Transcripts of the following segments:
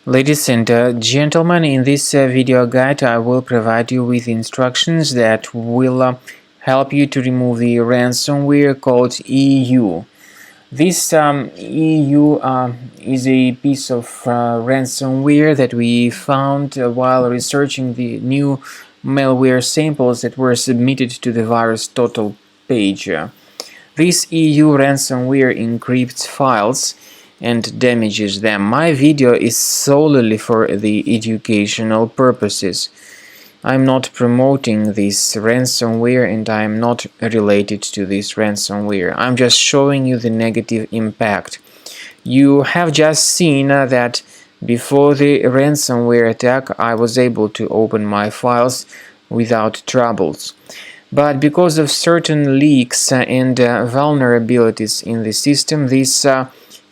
Ladies and gentlemen, in this video guide I will provide you with instructions that will help you to remove the ransomware called EU. This EU is a piece of ransomware that we found while researching the new malware samples that were submitted to the virus total page. This EU ransomware encrypts files and damages them. My video is solely for the educational purposes. I'm not promoting this ransomware and I'm not related to this ransomware. I'm just showing you the negative impact. You have just seen that before the ransomware attack I was able to open my files without troubles. But because of certain leaks and vulnerabilities in the system, this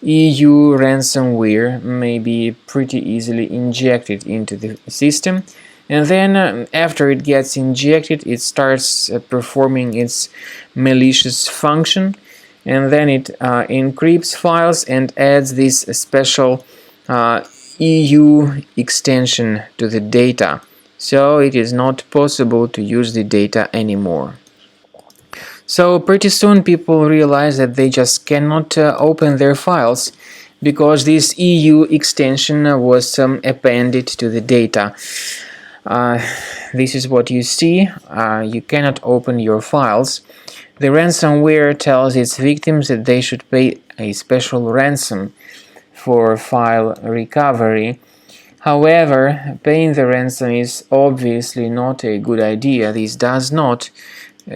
EU ransomware may be pretty easily injected into the system, and then after it gets injected it starts performing its malicious function, and then it encrypts files and adds this special EU extension to the data, so it is not possible to use the data anymore. So pretty soon people realize that they just cannot open their files because this EU extension was appended to the data. This is what you see. You cannot open your files. The ransomware tells its victims that they should pay a special ransom for file recovery. However, paying the ransom is obviously not a good idea. This does not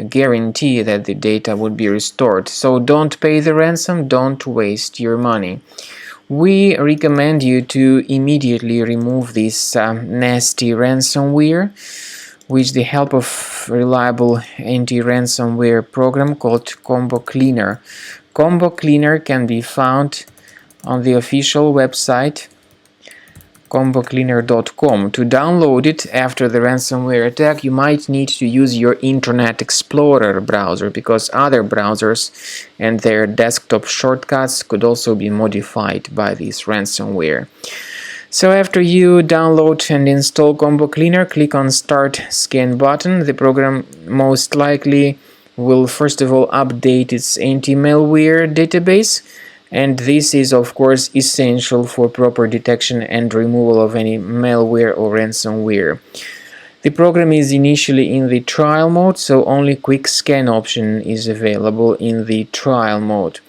guarantee that the data would be restored. So don't pay the ransom, don't waste your money. We recommend you to immediately remove this nasty ransomware with the help of reliable anti-ransomware program called Combo Cleaner. Combo Cleaner can be found on the official website combocleaner.com. To download it after the ransomware attack, you might need to use your Internet Explorer browser, because other browsers and their desktop shortcuts could also be modified by this ransomware. So after you download and install Combo Cleaner, click on Start Scan button. The program most likely will first of all update its anti-malware database, and this is of course essential for proper detection and removal of any malware or ransomware. The program is initially in the trial mode, so only quick scan option is available in the trial mode.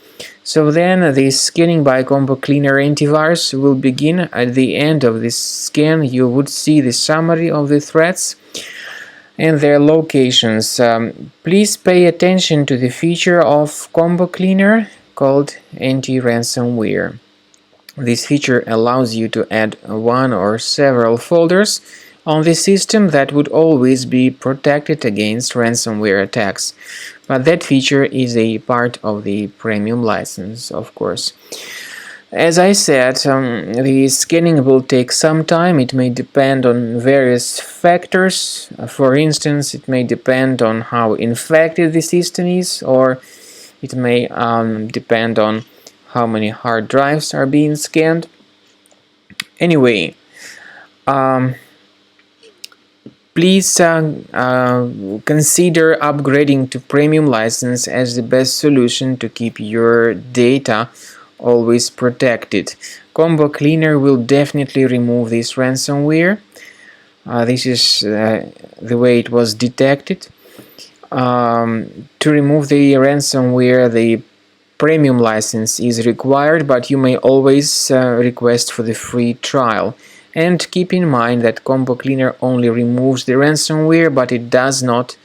So then the scanning by Combo Cleaner Antivirus will begin. At the end of this scan you would see the summary of the threats and their locations. Please pay attention to the feature of Combo Cleaner called anti-ransomware. This feature allows you to add one or several folders on the system that would always be protected against ransomware attacks. But that feature is a part of the premium license, of course. As I said, the scanning will take some time. It may depend on various factors. For instance, it may depend on how infected the system is, or it may depend on how many hard drives are being scanned. Anyway, please consider upgrading to premium license as the best solution to keep your data always protected. Combo Cleaner will definitely remove this ransomware. This is the way it was detected. To remove the ransomware, the premium license is required, but you may always request for the free trial. And keep in mind that Combo Cleaner only removes the ransomware, but it does not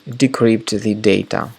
decrypt the data.